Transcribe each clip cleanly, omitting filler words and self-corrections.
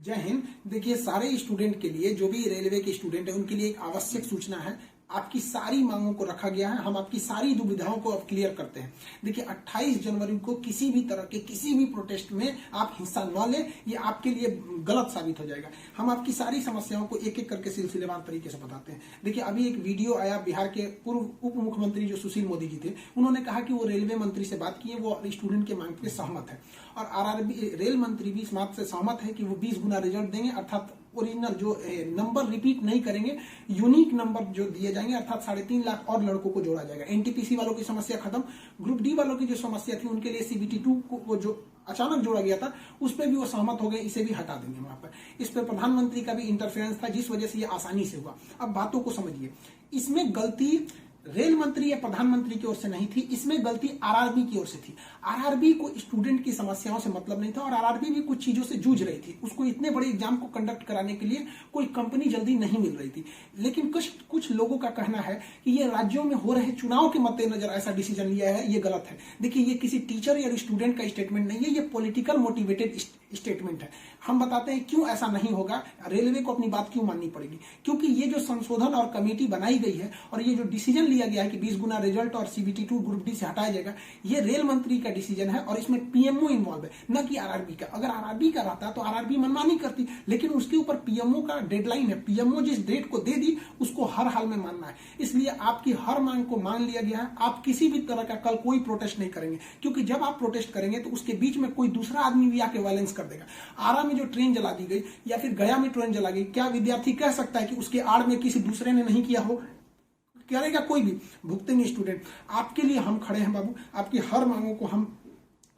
जय हिंद। देखिए, सारे स्टूडेंट के लिए, जो भी रेलवे के स्टूडेंट है, उनके लिए एक आवश्यक सूचना है। आपकी सारी मांगों को रखा गया है। हम आपकी सारी दुविधाओं को अब क्लियर करते हैं। देखिए, 28 जनवरी को किसी भी तरह के किसी भी प्रोटेस्ट में आप हिस्सा न लें, ये आपके लिए गलत साबित हो जाएगा। हम आपकी सारी समस्याओं को एक एक करके सिलसिलेवार तरीके से बताते हैं। देखिए, अभी एक वीडियो आया, बिहार के पूर्व उप मुख्यमंत्री जो सुशील मोदी जी थे, उन्होंने कहा कि वो रेलवे मंत्री से बात किए, वो स्टूडेंट के मांग पे सहमत है। और आरआरबी रेल मंत्री भी इस बात से सहमत है कि वो 20 गुना रिजल्ट देंगे, अर्थात ओरिजिनल जो नंबर रिपीट नहीं करेंगे, यूनिक नंबर जो दिए जाएंगे, अर्थात 3.5 लाख और लड़कों को जोड़ा जाएगा। एनटीपीसी वालों की समस्या खत्म। ग्रुप डी वालों की जो समस्या थी, उनके लिए सीबीटी 2 को जो अचानक जोड़ा गया था, उस पर भी वो सहमत हो गए, इसे भी हटा देंगे वहां पर। इस पर प्रधानमंत्री का भी इंटरफेरेंस था, जिस वजह से ये आसानी से हुआ। अब बातों को समझिए, इसमें गलती रेल मंत्री या प्रधानमंत्री की ओर से नहीं थी, इसमें गलती आरआरबी की ओर से थी। आरआरबी को स्टूडेंट की समस्याओं से मतलब नहीं था, और आरआरबी भी कुछ चीजों से जूझ रही थी। उसको इतने बड़े एग्जाम को कंडक्ट कराने के लिए कोई कंपनी जल्दी नहीं मिल रही थी। लेकिन कुछ लोगों का कहना है कि ये राज्यों में हो रहे चुनाव के मद्देनजर ऐसा डिसीजन लिया है, ये गलत है। देखिए, ये किसी टीचर या स्टूडेंट का स्टेटमेंट नहीं है, ये पॉलिटिकल मोटिवेटेड स्टेटमेंट है। हम बताते हैं क्यों ऐसा नहीं होगा, रेलवे को अपनी बात क्यों माननी पड़ेगी। क्योंकि ये जो संशोधन और कमेटी बनाई गई है, और ये जो डिसीजन लिया गया है कि 20 गुना रिजल्ट और सीबीटी 2 ग्रुप डी से हटाया जाएगा, ये रेल मंत्री का डिसीजन है, और इसमें पीएमओ इन्वॉल्व है, न कि आरआरबी का। अगर आरआरबी का रहता तो आरआरबी मनमानी करती, लेकिन उसके ऊपर पीएमओ का डेडलाइन है। पीएमओ जिस डेट को दे दी, उसको हर हाल में मानना है। इसलिए आपकी हर मांग को मान लिया गया है। आप किसी भी तरह का कल कोई प्रोटेस्ट नहीं करेंगे, क्योंकि जब आप प्रोटेस्ट करेंगे तो उसके बीच में कोई दूसरा आदमी भी आके वायलेंस कर देगा। आरा में जो ट्रेन जला दी गई, या फिर गया में ट्रेन जला गई, क्या विद्यार्थी कह सकता है कि उसके आड़ में किसी दूसरे ने नहीं किया हो? करेगा कोई भी? भुगतेंगे स्टूडेंट। आपके लिए हम खड़े हैं बाबू। आपकी हर मांगों को हम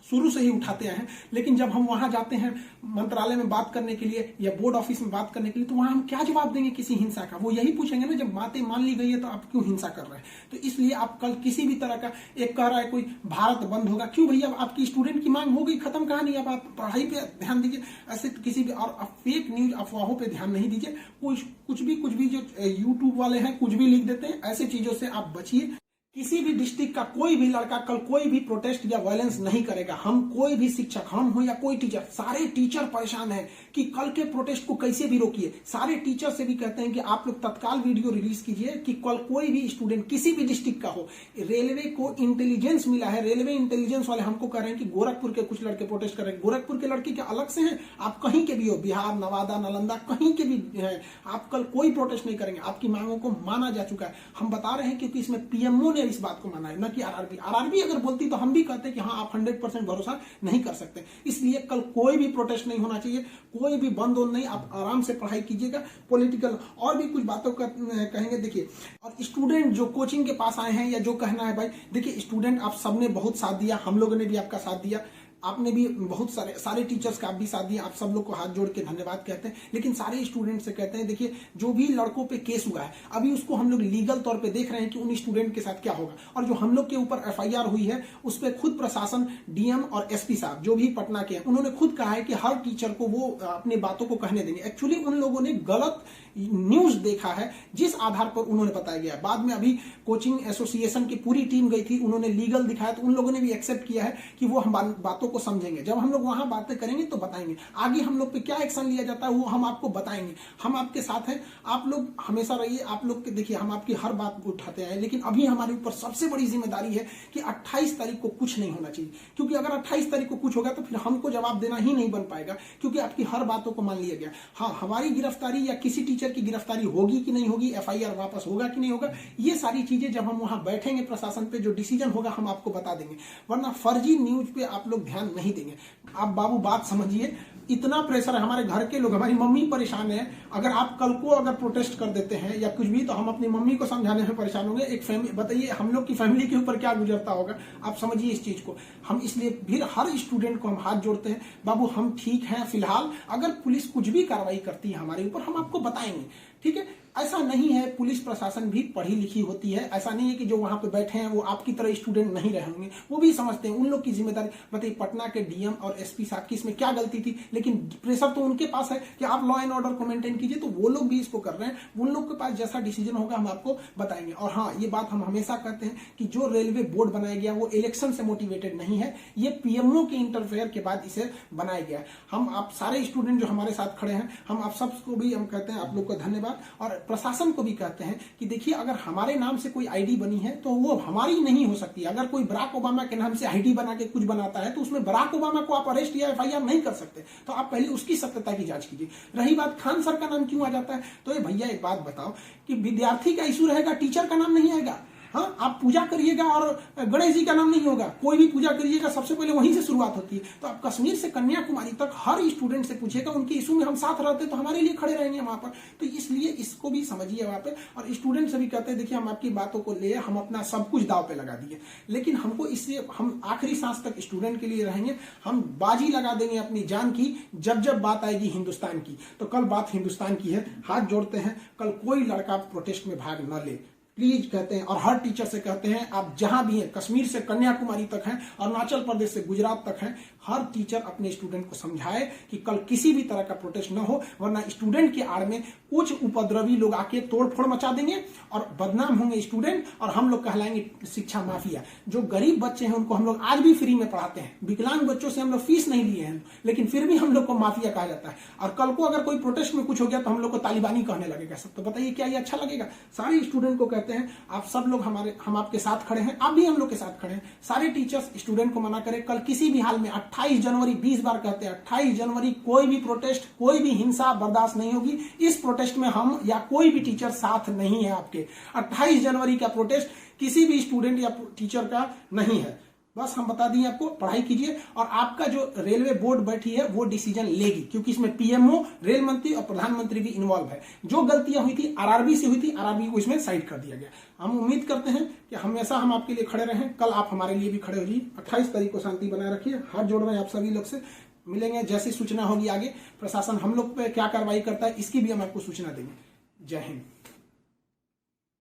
शुरू से ही उठाते हैं। लेकिन जब हम वहां जाते हैं मंत्रालय में बात करने के लिए या बोर्ड ऑफिस में बात करने के लिए, तो वहां हम क्या जवाब देंगे किसी हिंसा का? वो यही पूछेंगे ना, जब बातें मान ली गई है तो आप क्यों हिंसा कर रहे हैं? तो इसलिए आप कल किसी भी तरह का, एक कह रहा है कोई भारत बंद होगा, क्यों भैया? आपकी स्टूडेंट की मांग हो गई, खत्म कहानी। अब आप पढ़ाई पे ध्यान दीजिए, ऐसे किसी भी और फेक न्यूज अफवाहों पे ध्यान नहीं दीजिए। कुछ भी जो यूट्यूब वाले हैं कुछ भी लिख देते हैं, ऐसे चीजों से आप बचिए। किसी भी डिस्ट्रिक्ट का कोई भी लड़का कल कोई भी प्रोटेस्ट या वायलेंस नहीं करेगा। हम कोई भी शिक्षक, हम हो या कोई टीचर, सारे टीचर परेशान हैं कि कल के प्रोटेस्ट को कैसे भी रोकिए। सारे टीचर से भी कहते हैं कि आप लोग तत्काल वीडियो रिलीज कीजिए कि कल कोई भी स्टूडेंट किसी भी डिस्ट्रिक्ट का हो। रेलवे को इंटेलिजेंस मिला है, रेलवे इंटेलिजेंस वाले हमको कह रहे हैं कि गोरखपुर के कुछ लड़के प्रोटेस्ट कर रहे हैं। गोरखपुर के लड़के क्या अलग से हैं? आप कहीं के भी हो, बिहार, नवादा, नालंदा, कहीं के भी हैं, आप कल कोई प्रोटेस्ट नहीं करेंगे। आपकी मांगों को माना जा चुका है। हम बता रहे हैं क्योंकि इसमें पीएमओ ने इस बात को माना है, न कि आरआरबी। आरआरबी अगर बोलती तो हम भी कहते कि हाँ, आप 100% भरोसा नहीं कर सकते। इसलिए कल कोई भी प्रोटेस्ट नहीं होना चाहिए, कोई भी बंद नहीं। आप आराम से पढ़ाई कीजिएगा। पॉलिटिकल और भी कुछ बातों का कहेंगे। देखिए, और स्टूडेंट जो कोचिंग के पास आए हैं, या जो कहना है भाई, देखिए स्टूडेंट आप सबने बहुत साथ दिया, हम लोगों ने भी आपका साथ दिया, आपने भी बहुत सारे टीचर्स का आप भी साथ दिया। आप सब लोग को हाथ जोड़ के धन्यवाद कहते हैं। लेकिन सारे स्टूडेंट से कहते हैं, देखिए जो भी लड़कों पे केस हुआ है, अभी उसको हम लोग लीगल तौर पे देख रहे हैं कि उन स्टूडेंट के साथ क्या होगा। और जो हम लोग के ऊपर एफआईआर हुई है, उस पर खुद प्रशासन, डीएम और एसपी साहब जो भी पटना के हैं, उन्होंने खुद कहा है कि हर टीचर को वो अपनी बातों को कहने देंगे। एक्चुअली उन लोगों ने गलत न्यूज देखा है, जिस आधार पर उन्होंने बताया गया। बाद में अभी कोचिंग एसोसिएशन की पूरी टीम गई थी, उन्होंने लीगल दिखाया, तो उन लोगों ने भी एक्सेप्ट किया है कि वो हम बातों को समझेंगे। जब हम लोग वहां बातें करेंगे तो बताएंगे। आगे हम लोग पे क्या एक्शन लिया जाता है वो हम आपको बताएंगे। हम आपके साथ हैं, आप लोग हमेशा रहिए। आप लोग के देखिए, हम आपकी हर बात को उठाते हैं। लेकिन अभी हमारे ऊपर सबसे बड़ी जिम्मेदारी है कि 28 तारीख को कुछ नहीं होना चाहिए। क्योंकि अगर 28 तारीख को कुछ होगा तो फिर हमको जवाब देना ही नहीं बन पाएगा, क्योंकि आपकी हर बातों को मान लिया गया। हाँ, हमारी गिरफ्तारी या किसी टीचर की गिरफ्तारी होगी कि नहीं होगी, एफआईआर वापस होगा कि नहीं होगा, ये सारी चीजें जब हम वहां बैठेंगे प्रशासन पे, जो डिसीजन होगा हम आपको बता देंगे। वरना फर्जी न्यूज पे आप लोग ध्यान नहीं देंगे। आप बाबू बात समझिए, इतना प्रेशर है। हमारे घर के लोग, हमारी मम्मी परेशान है। अगर आप कल को अगर प्रोटेस्ट कर देते हैं या कुछ भी, तो हम अपनी मम्मी को समझाने में परेशान होंगे। एक फैमिली, बताइए हम लोग की फैमिली के ऊपर क्या गुजरता होगा। आप समझिए इस चीज को। हम इसलिए फिर हर स्टूडेंट को हम हाथ जोड़ते हैं, बाबू हम ठीक हैं फिलहाल। अगर पुलिस कुछ भी कार्रवाई करती है हमारे ऊपर, हम आपको बताएंगे, ठीक है? ऐसा नहीं है, पुलिस प्रशासन भी पढ़ी लिखी होती है। ऐसा नहीं है कि जो वहां पे बैठे हैं वो आपकी तरह स्टूडेंट नहीं रहे होंगे, वो भी समझते हैं, उन लोग की जिम्मेदारी। बताइए पटना के डीएम और एसपी साहब की इसमें क्या गलती थी, लेकिन प्रेशर तो उनके पास है कि आप लॉ एंड ऑर्डर को मेंटेन कीजिए, तो वो लोग भी इसको कर रहे हैं। उन लोग के पास जैसा डिसीजन होगा हम आपको बताएंगे। और हाँ, ये बात हम हमेशा कहते हैं कि जो रेलवे बोर्ड बनाया गया वो इलेक्शन से मोटिवेटेड नहीं है, ये पीएमओ के इंटरफेयर के बाद इसे बनाया गया है। हम आप सारे स्टूडेंट जो हमारे साथ खड़े हैं, हम आप सबको भी हम कहते हैं आप लोग को धन्यवाद, और प्रशासन को भी कहते हैं कि देखिए अगर हमारे नाम से कोई आईडी बनी है तो वो हमारी नहीं हो सकती। अगर कोई बराक ओबामा के नाम से आईडी बना के कुछ बनाता है तो उसमें बराक ओबामा को आप अरेस्ट या एफआईआर नहीं कर सकते, तो आप पहले उसकी सत्यता की जांच कीजिए। रही बात खान सर का नाम क्यों आ जाता है, तो ये भैया एक बात बताओ कि विद्यार्थी का इशू रहेगा, टीचर का नाम नहीं आएगा। हाँ, आप पूजा करिएगा और गणेश जी का नाम नहीं होगा, कोई भी पूजा करिएगा सबसे पहले वहीं से शुरुआत होती है। तो आप कश्मीर से कन्याकुमारी तक हर स्टूडेंट से पूछिएगा, उनके इशू में हम साथ रहते तो हमारे लिए खड़े रहेंगे वहां पर। तो इसलिए इसको भी समझिए वहां पे। और स्टूडेंट से भी कहते हैं देखिए हम आपकी बातों को ले, हम अपना सब कुछ दाव पे लगा दिए, लेकिन हमको इससे हम आखिरी सांस तक स्टूडेंट के लिए रहेंगे। हम बाजी लगा देंगे अपनी जान की जब जब बात आएगी हिंदुस्तान की। तो कल बात हिंदुस्तान की है, हाथ जोड़ते हैं, कल कोई लड़का प्रोटेस्ट में भाग न ले प्लीज कहते हैं। और हर टीचर से कहते हैं आप जहां भी हैं, कश्मीर से कन्याकुमारी तक हैं, अरुणाचल प्रदेश से गुजरात तक हैं, हर टीचर अपने स्टूडेंट को समझाए कि कल किसी भी तरह का प्रोटेस्ट न हो, वरना स्टूडेंट के आड़ में कुछ उपद्रवी लोग आके तोड़फोड़ मचा देंगे और बदनाम होंगे स्टूडेंट, और हम लोग कहलाएंगे शिक्षा माफिया। जो गरीब बच्चे हैं उनको हम लोग आज भी फ्री में पढ़ाते हैं, विकलांग बच्चों से हम लोग फीस नहीं लिए हैं, लेकिन फिर भी हम लोग को माफिया कहा जाता है। और कल को अगर कोई प्रोटेस्ट में कुछ हो गया तो हम लोग को तालिबानी कहने लगेगा सब। तो बताइए क्या ये अच्छा लगेगा? सारे स्टूडेंट को कहते हैं आप सब लोग हम आपके साथ खड़े हैं, आप भी हम लोग के साथ खड़े हैं। सारे टीचर्स स्टूडेंट को मना करें, कल किसी भी हाल में 28 जनवरी 20 बार कहते हैं 28 जनवरी कोई भी प्रोटेस्ट, कोई भी हिंसा बर्दाश्त नहीं होगी। इस प्रोटेस्ट में हम या कोई भी टीचर साथ नहीं है आपके। 28 जनवरी का प्रोटेस्ट किसी भी स्टूडेंट या टीचर का नहीं है। बस हम बता दिए आपको, पढ़ाई कीजिए और आपका जो रेलवे बोर्ड बैठी है वो डिसीजन लेगी, क्योंकि इसमें पीएमओ, रेल मंत्री और प्रधानमंत्री भी इन्वॉल्व है। जो गलतियां हुई थी आरआरबी से हुई थी, आरआरबी को इसमें साइड कर दिया गया। हम उम्मीद करते हैं कि हमेशा हम आपके लिए खड़े रहें, कल आप हमारे लिए भी खड़े हो जाइए। 28 तारीख को शांति बनाए रखिए। हाथ जोड़ रहे हैं आप सभी लोग से, मिलेंगे जैसी सूचना होगी आगे, प्रशासन हम लोग पे क्या कार्रवाई करता है इसकी भी हम आपको सूचना देंगे। जय हिंद।